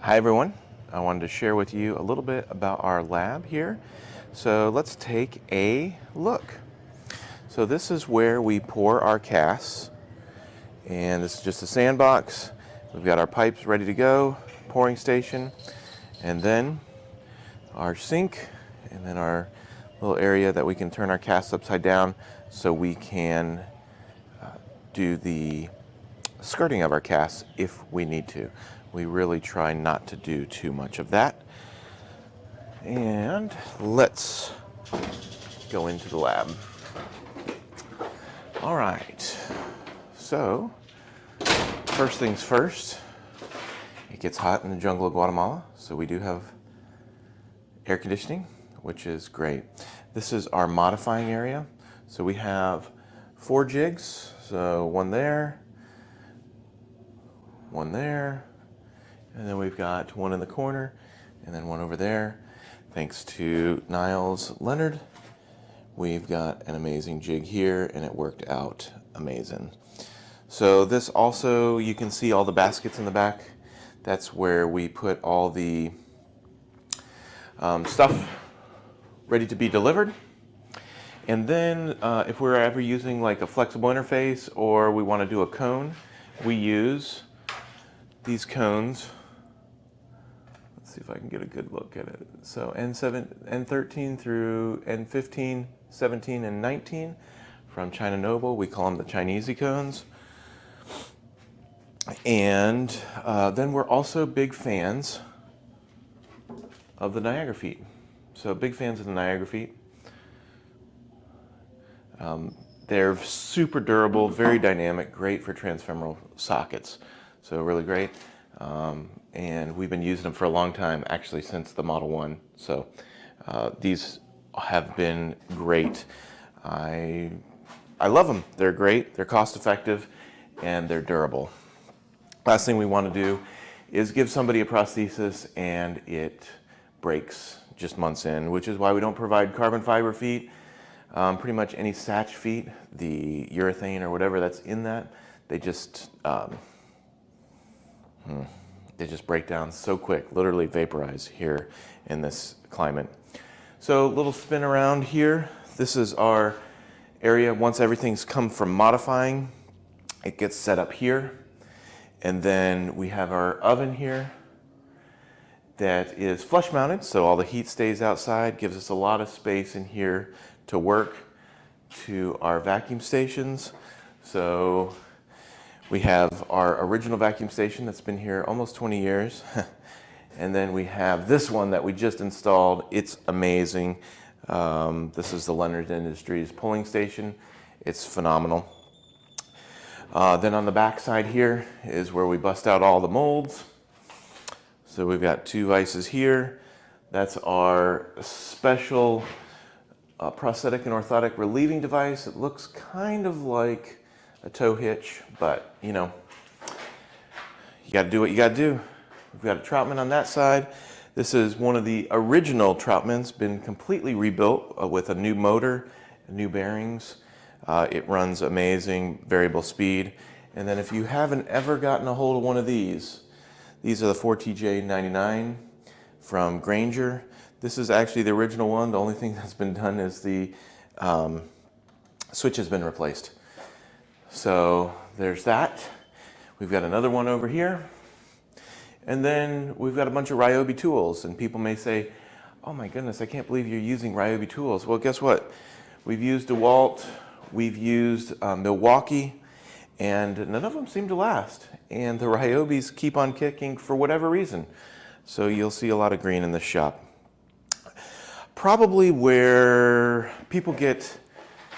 Hi everyone, I wanted to share with you a little bit about our lab here. So let's take a look. So this is where we pour our casts, and this is just a sandbox. We've got our pipes ready to go, pouring station, and then our sink, and then our little area that we can turn our casts upside down so we can do the skirting of our casts if we need to. We really try not to do too much of that. And let's go into the lab. All right, so first things first, it gets hot in the jungle of Guatemala, so we do have air conditioning, which is great. This is our modifying area. So we have 4 jigs, so one there, and then we've got one in the corner, and then one over there. Thanks to Niles Leonard, we've got an amazing jig here, and it worked out amazing. So this also, you can see all the baskets in the back. That's where we put all the stuff ready to be delivered. And then if we're ever using like a flexible interface or we want to do a cone, we use these cones. Let's see if I can get a good look at it. So N13 through N15, 17, and 19 from China Noble. We call them the Chinesey cones. And then we're also big fans of the Niagara feet. So big fans of the Niagara feet. They're super durable, very dynamic, great for transfemoral sockets. So really great. And we've been using them for a long time, actually since the Model 1. So these have been great. I love them. They're great, they're cost effective, and they're durable. Last thing we want to do is give somebody a prosthesis and it breaks just months in, which is why we don't provide carbon fiber feet. Pretty much any Satch feet, the urethane or whatever that's in that, they just break down so quick, literally vaporize here in this climate. So a little spin around here. This is our area. Once everything's come from modifying, it gets set up here. And then we have our oven here that is flush mounted, so all the heat stays outside, gives us a lot of space in here to work, to our vacuum stations. So we have our original vacuum station that's been here almost 20 years. And then we have this one that we just installed. It's amazing. This is the Leonard Industries pulling station. It's phenomenal. Then on the back side here is where we bust out all the molds. So we've got 2 vices here. That's our special prosthetic and orthotic relieving device. It looks kind of like a tow hitch, but you know, you got to do what you got to do. We've got a Troutman on that side. This is one of the original Troutmans, been completely rebuilt with a new motor, new bearings. It runs amazing, variable speed. And then if you haven't ever gotten a hold of one of these are the 4TJ99 from Granger. This is actually the original one. The only thing that's been done is the switch has been replaced. So there's that. We've got another one over here. And then we've got a bunch of Ryobi tools. And people may say, oh my goodness, I can't believe you're using Ryobi tools. Well, guess what? We've used DeWalt, we've used Milwaukee, and none of them seem to last. And the Ryobis keep on kicking for whatever reason. So you'll see a lot of green in this shop. Probably where people get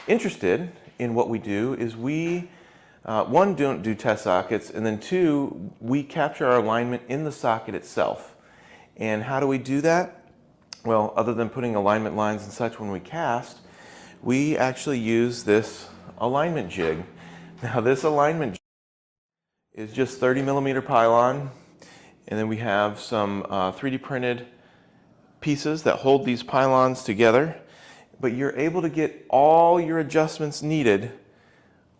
interested in what we do is we, one, don't do test sockets, and then 2, we capture our alignment in the socket itself. And how do we do that? Well, other than putting alignment lines and such when we cast, we actually use this alignment jig. Now this alignment jig is just 30mm pylon, and then we have some 3D printed pieces that hold these pylons together, but you're able to get all your adjustments needed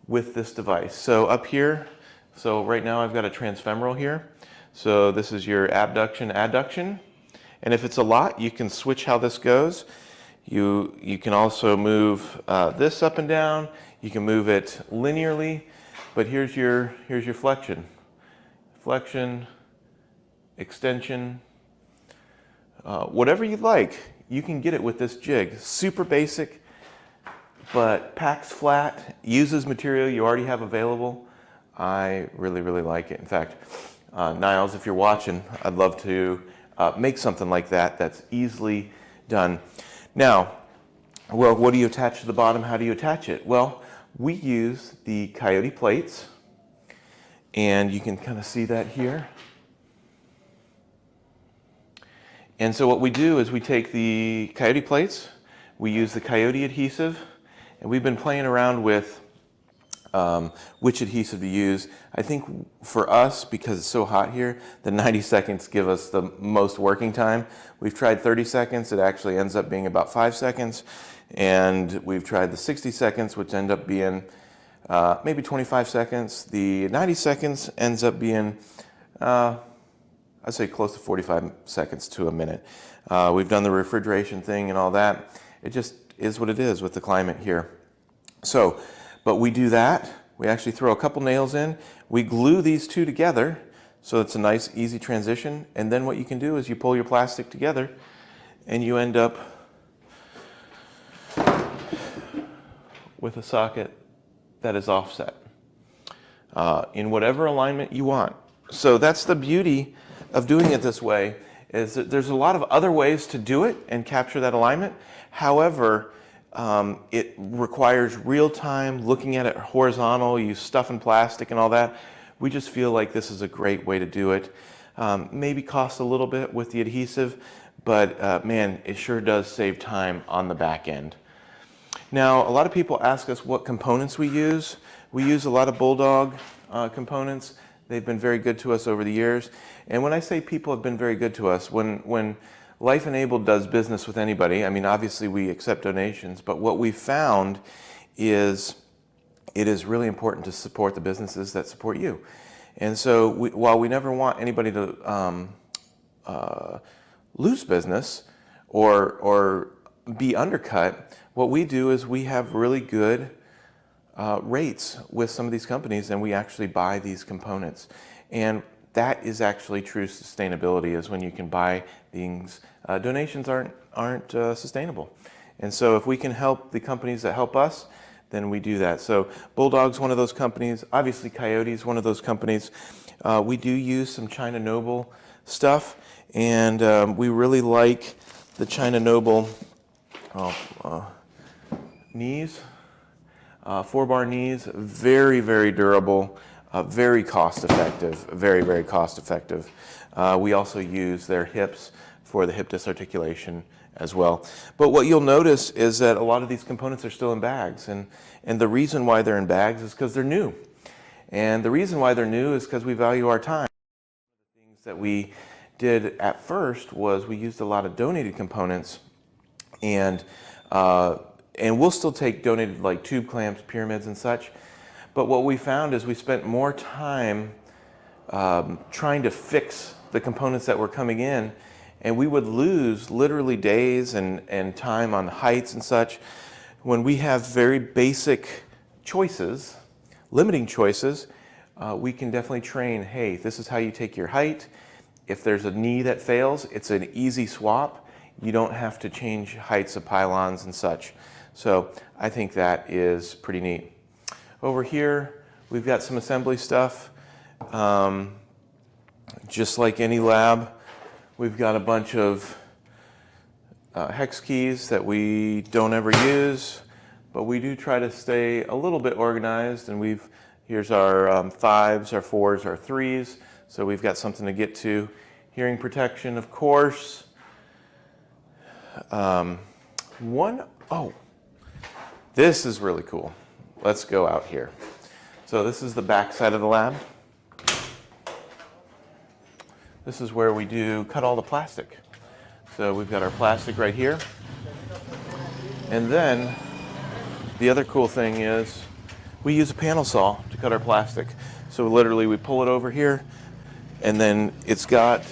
with this device. So up here, so right now I've got a transfemoral here. So this is your abduction, adduction. And if it's a lot, you can switch how this goes. You can also move this up and down. You can move it linearly, but here's your flexion. Flexion, extension, whatever you'd like, you can get it with this jig. Super basic, but packs flat, uses material you already have available. I really, really like it. In fact, Niles, if you're watching, I'd love to make something like that that's easily done. Now, well, what do you attach to the bottom? How do you attach it? Well, we use the Coyote plates, and you can kind of see that here. And so what we do is we take the Coyote plates, we use the Coyote adhesive, and we've been playing around with which adhesive to use. I think for us, because it's so hot here, the 90 seconds give us the most working time. We've tried 30 seconds, it actually ends up being about 5 seconds. And we've tried the 60 seconds, which end up being maybe 25 seconds. The 90 seconds ends up being, I'd say close to 45 seconds to a minute. We've done the refrigeration thing and all that. It just is what it is with the climate here. So, but we do that. We actually throw a couple nails in. We glue these two together, so it's a nice, easy transition. And then what you can do is you pull your plastic together, and you end up with a socket that is offset in whatever alignment you want. So that's the beauty of doing it this way, is that there's a lot of other ways to do it and capture that alignment. However, it requires real time looking at it horizontal, you stuff in plastic and all that. We just feel like this is a great way to do it. Maybe costs a little bit with the adhesive, but man, it sure does save time on the back end. Now, a lot of people ask us what components we use. We use a lot of Bulldog components. They've been very good to us over the years. And when I say people have been very good to us, when LifeNabled does business with anybody, I mean, obviously we accept donations, but what we've found is it is really important to support the businesses that support you. And so while we never want anybody to lose business or be undercut, what we do is we have really good rates with some of these companies, and we actually buy these components. And that is actually true sustainability, is when you can buy things. Donations aren't sustainable. And so if we can help the companies that help us, then we do that. So Bulldog's one of those companies. Obviously Coyote's one of those companies. We do use some China Noble stuff, and we really like the China Noble knees, 4-bar knees. Very, very durable, very cost effective, very, very cost effective. We also use their hips for the hip disarticulation as well. But what you'll notice is that a lot of these components are still in bags, and the reason why they're in bags is because they're new. And the reason why they're new is because we value our time. One of the things that we did at first was we used a lot of donated components, and we'll still take donated, like tube clamps, pyramids and such. But what we found is we spent more time trying to fix the components that were coming in, and we would lose literally days and time on heights and such. When we have very basic choices, limiting choices, we can definitely train, hey, this is how you take your height. If there's a knee that fails, it's an easy swap. You don't have to change heights of pylons and such. So I think that is pretty neat. Over here, we've got some assembly stuff. Just like any lab, we've got a bunch of hex keys that we don't ever use, but we do try to stay a little bit organized. And here's our 5s, our 4s, our 3s. So we've got something to get to. Hearing protection, of course. This is really cool. Let's go out here. So this is the back side of the lab. This is where we cut all the plastic. So we've got our plastic right here. And then the other cool thing is we use a panel saw to cut our plastic. So literally we pull it over here, And then it's got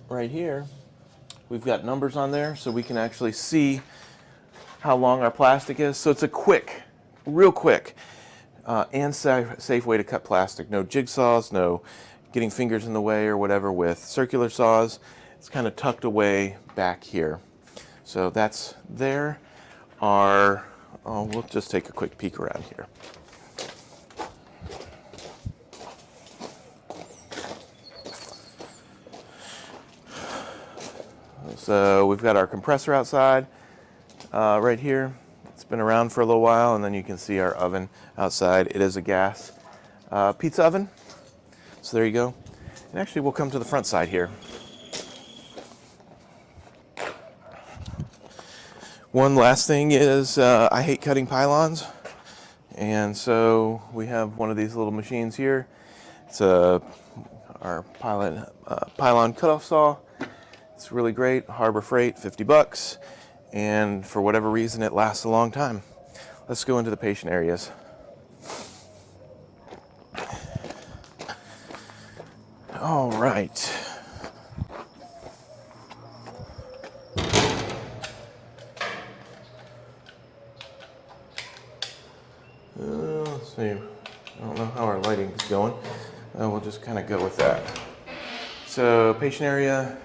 right here, we've got numbers on there so we can actually see how long our plastic is. So it's a quick, real quick and safe way to cut plastic. No jigsaws, no getting fingers in the way or whatever with circular saws. It's kind of tucked away back here. So that's there. We'll just take a quick peek around here. So we've got our compressor outside right here. It's been around for a little while, and then you can see our oven outside. It is a gas pizza oven. So there you go. And actually, we'll come to the front side here. One last thing is I hate cutting pylons. And so we have one of these little machines here. It's our pylon cutoff saw. It's really great, Harbor Freight, 50 bucks. And for whatever reason, it lasts a long time. Let's go into the patient areas. All right. Let's see. I don't know how our lighting is going. We'll just kind of go with that. So patient area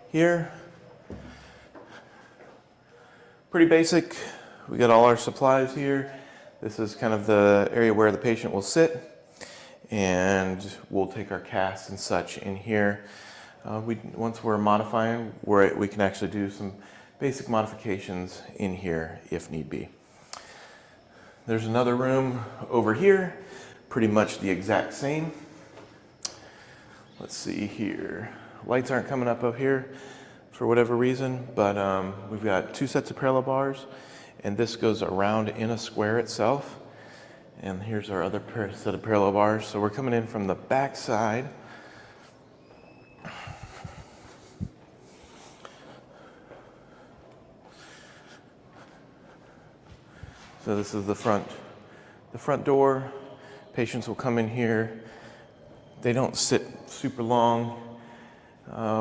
here. Pretty basic. We got all our supplies here. This is kind of the area where the patient will sit, and we'll take our casts and such in here. Once we're modifying, we can actually do some basic modifications in here if need be. There's another room over here, pretty much the exact same. Let's see here. Lights aren't coming up here for whatever reason, but we've got 2 sets of parallel bars, and this goes around in a square itself. And here's our other set of parallel bars. So we're coming in from the back side. So this is the front door. Patients will come in here. They don't sit super long.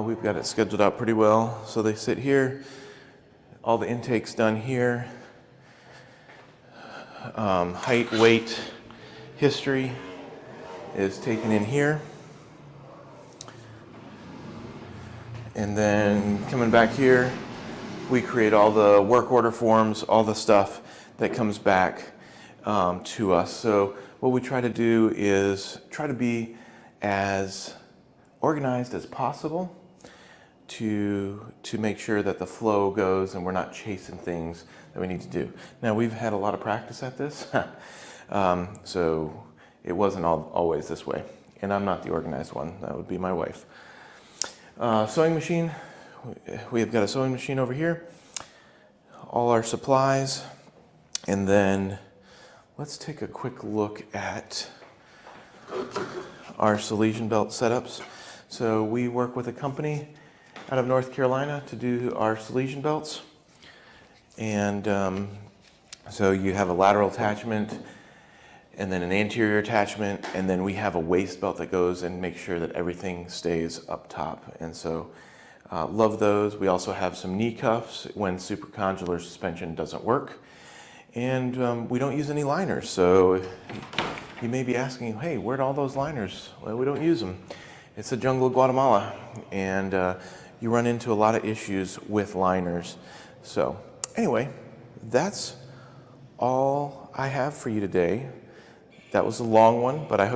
We've got it scheduled out pretty well. So they sit here. All the intake's done here. Height, weight, history is taken in here. And then coming back here, we create all the work order forms, all the stuff that comes back to us. So what we try to do is try to be as organized as possible to make sure that the flow goes and we're not chasing things that we need to do. Now, we've had a lot of practice at this, so it wasn't always this way. And I'm not the organized one. That would be my wife. Sewing machine. We have got a sewing machine over here. All our supplies. And then let's take a quick look at our Salesian belt setups. So we work with a company out of North Carolina to do our Salesian belts. And so you have a lateral attachment and then an anterior attachment, and then we have a waist belt that goes and makes sure that everything stays up top. And so love those. We also have some knee cuffs when supracondylar suspension doesn't work. And we don't use any liners. So you may be asking, hey, where'd all those liners? Well, we don't use them. It's the jungle of Guatemala, and you run into a lot of issues with liners. So anyway, that's all I have for you today. That was a long one, but I hope